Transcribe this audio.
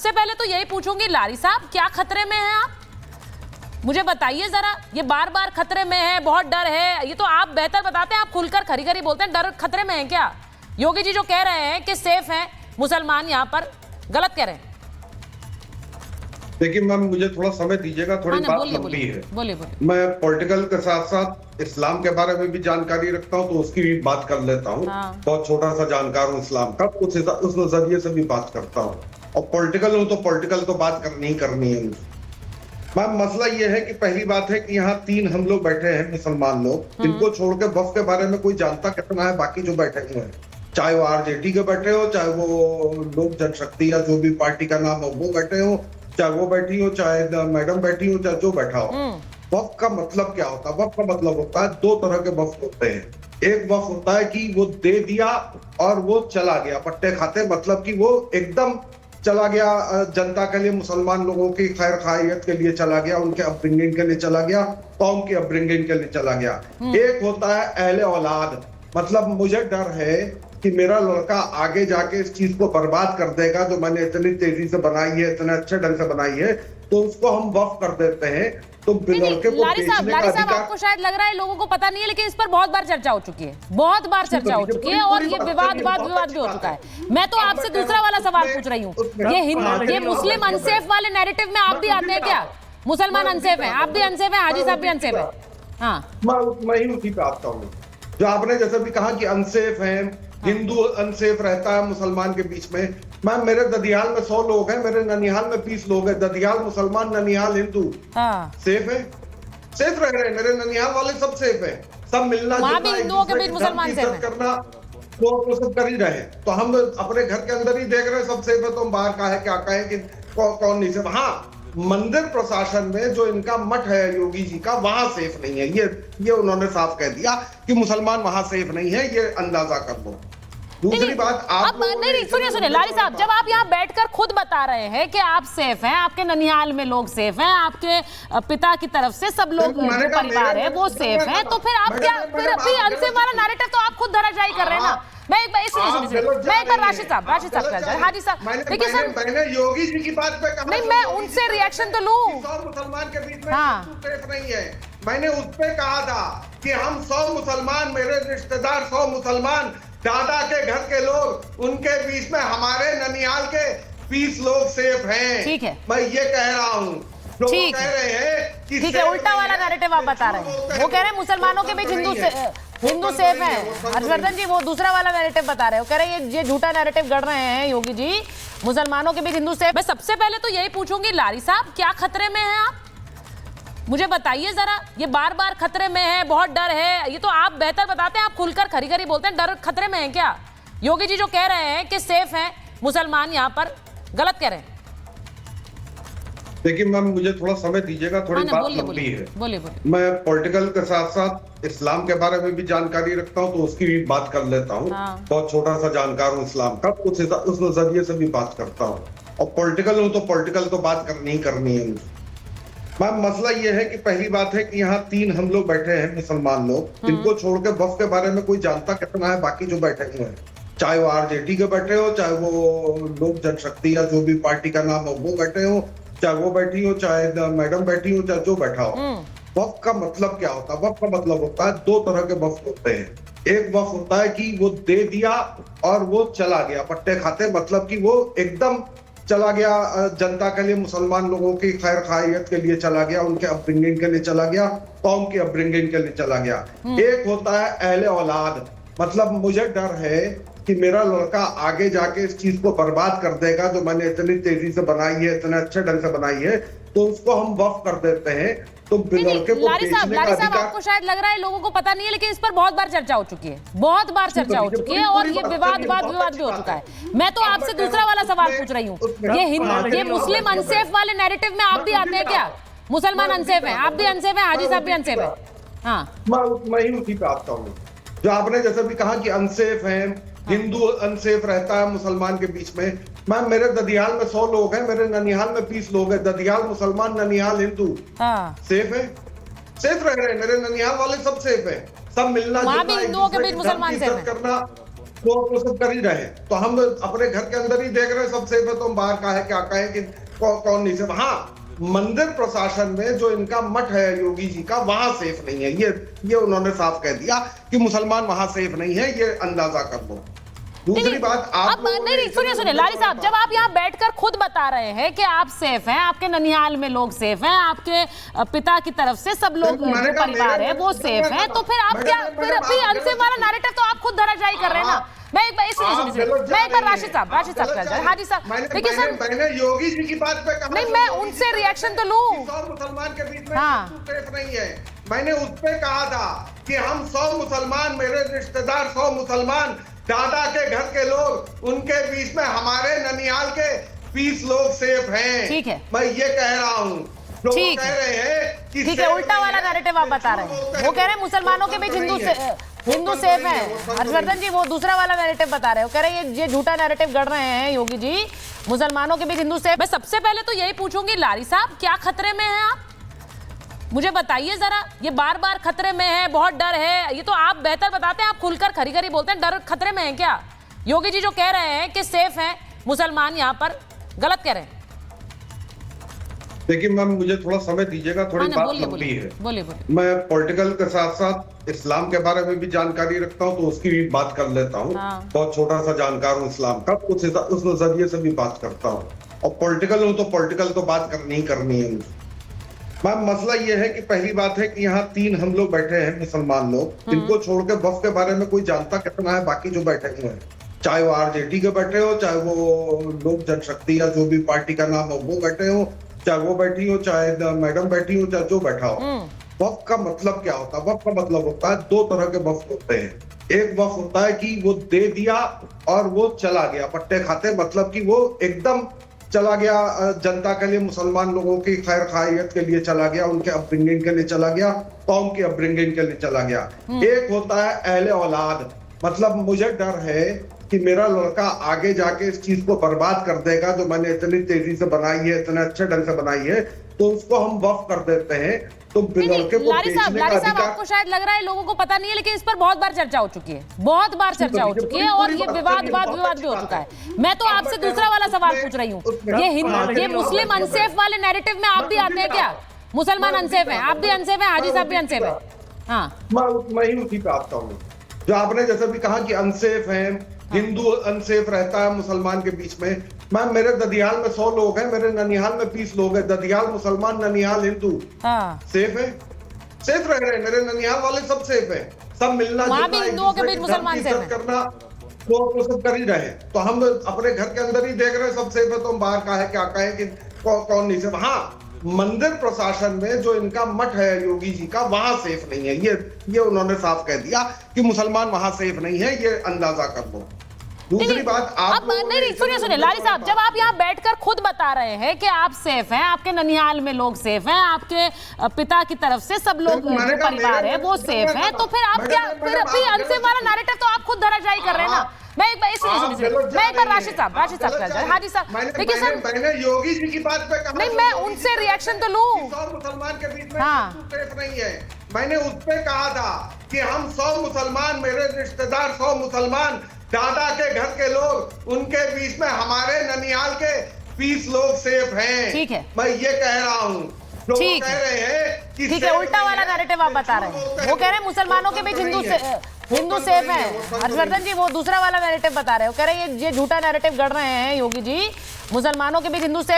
सबसे पहले तो यही पूछूंगी, लारी साहब क्या खतरे में हैं आप? मुझे बताइए जरा, ये बार बार खतरे में है, बहुत डर है, ये तो आप बेहतर बताते हैं, आप खुलकर खरी खरी बोलते हैं, डर खतरे में है क्या? योगी जी जो कह रहे हैं कि सेफ हैं मुसलमान यहाँ पर, गलत कह रहे हैं? देखिए मैम, मुझे थोड़ा समय दीजिएगा, थोड़ी बात लंबी है। बोलिए। मैं पॉलिटिकल के साथ साथ इस्लाम के बारे में भी जानकारी रखता हूँ, तो उसकी भी बात कर लेता हूँ। बहुत छोटा सा जानकार हूँ इस्लाम का, उस नजरिए से भी बात करता हूँ। और पॉलिटिकल हूँ तो पॉलिटिकल तो बात करनी है मुझे। मैम, मसला ये है कि पहली बात है कि यहाँ 3 हम लोग बैठे हैं मुसलमान लोग, जिनको छोड़ के वफ के बारे में कोई जानता कितना है बाकी जो बैठे हुए हैं, चाहे वो आरजेडी के बैठे हो, चाहे वो लोक जनशक्ति या जो भी पार्टी का नाम हो वो बैठे हो, चाहे वो बैठी हो, चाहे मैडम बैठी हो, चाहे जो बैठा हो। वफ का मतलब क्या होता है? वफ का मतलब होता है 2 तरह के वफ होते हैं। एक वफ होता है कि वो दे दिया और वो चला गया, पट्टे खाते, मतलब कि वो एकदम चला गया, जनता के लिए, मुसलमान लोगों की खैर खायत के लिए चला गया, उनके अपब्रिंगिंग के लिए चला गया, कौम की अपब्रिंगिंग के लिए चला गया। एक होता है अहले औलाद, मतलब मुझे डर है कि मेरा लड़का आगे जाके इस चीज को बर्बाद कर देगा जो मैंने इतनी तेजी से बनाई है, इतने अच्छे ढंग से बनाई है, तो उसको हम वफ कर देते हैं। तो लड़के को लारी साहब, आपको शायद लग रहा है लोगों को पता नहीं है, लेकिन इस पर बहुत बार चर्चा हो चुकी है, बहुत बार चर्चा हो चुकी है, और ये विवाद भी हो चुका है। मैं तो आपसे दूसरा वाला सवाल पूछ रही हूँ, ये मुस्लिम अनसेफ वाले नैरेटिव में आप भी आते हैं क्या? मुसलमान अनसेफ हैं, आप भी अनसेफ हैं, हाजी साहब भी अनसेफ है। हाँ, मैं ही उसी पे आता हूँ जो आपने जैसे भी कहा कि अनसेफ है, हिंदू अनसेफ रहता है मुसलमान के बीच में। मैम, मेरे ददियाल में 100 लोग हैं, मेरे ननिहाल में 20 लोग हैं, ददियाल मुसलमान, ननिहाल हिंदू। सेफ है, सेफ रह रहे हैं, मेरे ननिहाल वाले सब सेफ हैं, सब मिलना जुलना, हिंदुओं के बीच मुसलमान सेफ करना वो सब कर ही रहे हैं। तो हम अपने घर के अंदर ही देख रहे हैं सब सेफ है, तो हम बाहर का है क्या कहें कि कौन नहीं सेफ। हाँ, मंदिर प्रशासन में जो इनका मठ है योगी जी का, वहां सेफ नहीं है, ये उन्होंने साफ कह दिया कि मुसलमान वहां सेफ नहीं है, ये अंदाजा कर लो। दूसरी बात, आप नहीं, सुनिए लारी साहब, जब आप यहाँ बैठकर खुद बता रहे हैं कि आप सेफ हैं, आपके ननिहाल में लोग सेफ हैं, आपके पिता की तरफ से सब लोग जो परिवार है वो सेफ है, तो फिर आप क्या, फिर अनसेफ वाला नैरेटिव तो आप खुद धराशायी कर रहे हैं ना। मैं एक बार राशिद साहब हाजी साहब, देखिए सर, मैंने योगी जी की बात पे कहा नहीं, मैं उनसे रिएक्शन तो लूं। 100 मुसलमान के बीच में सेफ नहीं है, मैंने उस पे कहा था कि हम 100 मुसलमान, मेरे रिश्तेदार 100 मुसलमान, दादा के घर के लोग, उनके बीच में हमारे ननिहाल के 20 लोग सेफ हैं। ठीक है, मैं ये कह रहा हूँ। लोग कह रहे हैं कि ठीक है, उल्टा वाला नैरेटिव आप बता रहे हैं, वो कह रहे हैं मुसलमानों के बीच हिंदू सेफ है। हर्षवर्धन जी वो दूसरा वाला नैरेटिव बता रहे हो, कह रहे हैं ये झूठा नैरेटिव गढ़ रहे हैं योगी जी, मुसलमानों के बीच हिंदू सेफ। मैं सबसे पहले तो यही पूछूंगी, लारी साहब क्या खतरे में हैं आप? मुझे बताइए जरा, ये बार बार खतरे में है, बहुत डर है, ये तो आप बेहतर बताते हैं, आप खुलकर खरी खरी बोलते हैं, डर खतरे में है क्या? योगी जी जो कह रहे हैं कि सेफ हैं मुसलमान यहाँ पर, गलत कह रहे हैं? देखिए मैम, मुझे थोड़ा समय दीजिएगा, थोड़ी बात लंबी है। बोलिए। मैं पॉलिटिकल के साथ साथ इस्लाम के बारे में भी जानकारी रखता हूँ, तो उसकी भी बात कर लेता हूँ। बहुत छोटा सा जानकार हूँ इस्लाम का, उस नजरिए से भी बात करता हूँ। और पॉलिटिकल हूँ तो पॉलिटिकल तो बात करनी है मुझे। मैम, मसला ये है कि पहली बात है कि यहाँ 3 हम लोग बैठे हैं मुसलमान लोग, जिनको छोड़ के वफ के बारे में कोई जानता कितना है बाकी जो बैठे हुए हैं, चाहे वो आरजेडी के बैठे हो, चाहे वो लोक जनशक्ति या जो भी पार्टी का नाम हो वो बैठे हो, चाहे वो बैठी हो, चाहे मैडम बैठी हो, चाहे जो बैठा हो। वफ का मतलब क्या होता है? वफ का मतलब होता है 2 तरह के वफ होते हैं। एक वफ होता है कि वो दे दिया और वो चला गया, पट्टे खाते, मतलब कि वो एकदम चला गया, जनता के लिए, मुसलमान लोगों की खैर खायत के लिए चला गया, उनके अपब्रिंगिंग के लिए चला गया, कौम की अपब्रिंगिंग के लिए चला गया। एक होता है अहले औलाद, मतलब मुझे डर है कि मेरा लड़का आगे जाके इस चीज को बर्बाद कर देगा जो मैंने इतनी तेजी से बनाई है, इतने अच्छे ढंग से बनाई है, तो उसको हम वफ कर देते हैं। तो लड़के को लारी साहब, आपको शायद लग रहा है लोगों को पता नहीं है, लेकिन इस पर बहुत बार चर्चा हो चुकी है, बहुत बार चर्चा हो चुकी है, और ये विवाद भी हो चुका है। मैं तो आपसे दूसरा वाला सवाल पूछ रही हूँ, ये मुस्लिम अनसेफ वाले नैरेटिव में आप भी आते हैं क्या? मुसलमान अनसेफ हैं, आप भी अनसेफ हैं, हाजी साहब भी अनसेफ है। हाँ, मैं ही उसी पे आता हूँ जो आपने जैसे भी कहा कि अनसेफ है, हिंदू अनसेफ रहता है मुसलमान के बीच में। मैम, मेरे ददियाल में 100 लोग हैं, मेरे ननिहाल में 20 लोग हैं, ददियाल मुसलमान, ननिहाल हिंदू। सेफ है, सेफ रह रहे हैं, मेरे ननिहाल वाले सब सेफ हैं, सब मिलना जुलना, हिंदुओं के बीच मुसलमान सेफ करना, वो सब कर ही रहे हैं। तो हम अपने घर के अंदर ही देख रहे हैं सब सेफ है, तो हम बाहर का है क्या कहें कि कौन नहीं सेफ। हाँ, मंदिर प्रशासन में जो इनका मठ है योगी जी का, वहां सेफ नहीं है। ये उन्होंने साफ कह दिया कि मुसलमान वहां सेफ नहीं है, ये अंदाजा कर लो। दूसरी बात आप नहीं सुनिए लारी साहब, जब आप यहाँ बैठकर खुद बता रहे हैं कि आप सेफ हैं, आपके ननिहाल में लोग सेफ हैं, आपके पिता की तरफ से सब लोग जो परिवार है वो सेफ हैं, तो फिर आप क्या फिर अनसेफ वाला नैरेटिव तो आप खुद धराशायी कर रहे हैं ना। मैं एक बार राशिद साहब हाजी साहब, देखिए सर, मैंने योगी जी की बात पे कहा, नहीं मैं उनसे रिएक्शन तो लूं। मुसलमान के बीच में सेफ नहीं है, मैंने उस पे कहा था कि हम 100 मुसलमान, मेरे रिश्तेदार 100 मुसलमान, दादा के घर के लोग, उनके बीच में हमारे ननिहाल के 20 लोग सेफ हैं। ठीक है, मैं ये कह रहा हूँ। ठीक कह रहे हैं कि ठीक है, उल्टा वाला नैरेटिव आप बता रहे हैं। वो कह रहे हैं मुसलमानों के बीच हिंदू सेफ है। हर्षवर्धन जी वो दूसरा वाला नैरेटिव बता रहे हो, कह रहे हैं ये झूठा नैरेटिव गढ़ रहे हैं योगी जी, मुसलमानों के बीच हिंदू सेफ। मैं सबसे पहले तो यही पूछूंगी लारी साहब, क्या खतरे में हैं आप, मुझे बताइए जरा। ये बार बार खतरे में है, बहुत डर है, ये तो आप बेहतर बताते हैं, आप खुलकर खरी खरी बोलते हैं। डर खतरे में है क्या? योगी जी जो कह रहे हैं कि सेफ हैं मुसलमान, यहाँ पर गलत कह रहे हैं। देखिए मैम, मुझे थोड़ा समय दीजिएगा, थोड़ी बात लंबी है। बोलिए। मैं पॉलिटिकल के साथ साथ इस्लाम के बारे में भी जानकारी रखता हूँ, तो उसकी भी बात कर लेता हूँ। बहुत छोटा सा जानकार हूँ इस्लाम का, उस नजरिए से भी बात करता हूँ। और पॉलिटिकल हूँ तो पॉलिटिकल तो बात करनी है मुझे। मैम, मसला ये है कि पहली बात है कि यहाँ 3 हम लोग बैठे हैं मुसलमान लोग, इनको छोड़ के वफ के बारे में कोई जानता कितना है बाकी जो बैठे हुए हैं, चाहे वो आरजेडी के बैठे हो, चाहे वो लोक जनशक्ति या जो भी पार्टी का नाम हो वो बैठे हो, चाहे वो बैठी हो, चाहे मैडम बैठी हो, चाहे जो बैठा हो। वफ का मतलब क्या होता है? वफ का मतलब होता है 2 तरह के वफ होते हैं। एक वफ होता है कि वो दे दिया और वो चला गया, पट्टे खाते, मतलब कि वो एकदम चला गया, जनता के लिए, मुसलमान लोगों की खैर खायत के लिए चला गया, उनके अपब्रिंगिंग के लिए चला गया, कौम की अपब्रिंगिंग के लिए चला गया। एक होता है अहले औलाद, मतलब मुझे डर है कि मेरा लड़का आगे जाके इस चीज को बर्बाद कर देगा जो मैंने इतनी तेजी से बनाई है, इतने अच्छे ढंग से बनाई है, तो उसको हम वफ कर देते हैं। तो लड़के को लारी साहब, आपको शायद लग रहा है लोगों को पता नहीं है, लेकिन इस पर बहुत बार चर्चा हो चुकी है, बहुत बार चर्चा हो चुकी है, और ये विवाद भी हो चुका है। मैं तो आपसे दूसरा वाला सवाल पूछ रही हूँ, ये मुस्लिम अनसेफ वाले नैरेटिव में आप भी आते हैं क्या? मुसलमान अनसेफ हैं, आप भी अनसेफ हैं, हाजी साहब भी अनसेफ है। हाँ, मैं ही उसी पे आता हूँ जो आपने जैसे भी कहा कि अनसेफ है, हिंदू अनसेफ रहता है मुसलमान के बीच में। मैम, मेरे ददियाल में 100 लोग हैं, मेरे ननिहाल में 20 लोग हैं, ददियाल मुसलमान, ननिहाल हिंदू, सेफ है, सेफ रह रहे हैं। मेरे ननिहाल वाले सब सेफ है, सब मिलना जुलना, हिंदुओं के बीच मुसलमान सेफ करना वो सब कर ही रहे हैं। तो हम अपने घर के अंदर ही देख रहे हैं सब सेफ है, तो हम बाहर का है क्या कहें कि कौन नहीं सेफ। हाँ, मंदिर प्रशासन में जो इनका मठ है योगी जी का, वहां सेफ नहीं है। ये उन्होंने साफ कह दिया कि मुसलमान वहां सेफ नहीं है, ये अंदाजा कर लो। दूसरी बात आप नहीं सुनिए लारी साहब, जब आप यहाँ बैठकर खुद बता रहे हैं कि आप सेफ हैं, आपके ननिहाल में लोग सेफ हैं, आपके पिता की तरफ से सब लोग जो परिवार है वो सेफ हैं, तो फिर आप क्या फिर अनसेफ वाला नैरेटिव तो आप खुद धराशायी कर रहे हैं ना। मैं एक बार राशिद साहब हाजी साहब, देखिए सर, मैंने योगी जी की बात पे कहा, नहीं मैं उनसे रिएक्शन तो लूं। 100 मुसलमान के बीच में सेफ नहीं है, मैंने उस पे कहा था कि हम 100 मुसलमान, मेरे रिश्तेदार 100 मुसलमान, दादा के घर के लोग, उनके बीच में हमारे ननिहाल के 20 लोग सेफ हैं। ठीक है, मैं ये कह रहा हूँ। ठीक कह रहे हैं कि ठीक है, उल्टा वाला नैरेटिव आप बता रहे हैं। वो कह रहे हैं मुसलमानों के बीच हिंदू सेफ है। हर्षवर्धन जी वो दूसरा वाला नैरेटिव बता रहे हो, कह रहे हैं ये झूठा नैरेटिव गढ़ रहे हैं योगी जी, मुसलमानों के बीच हिंदू सेफ।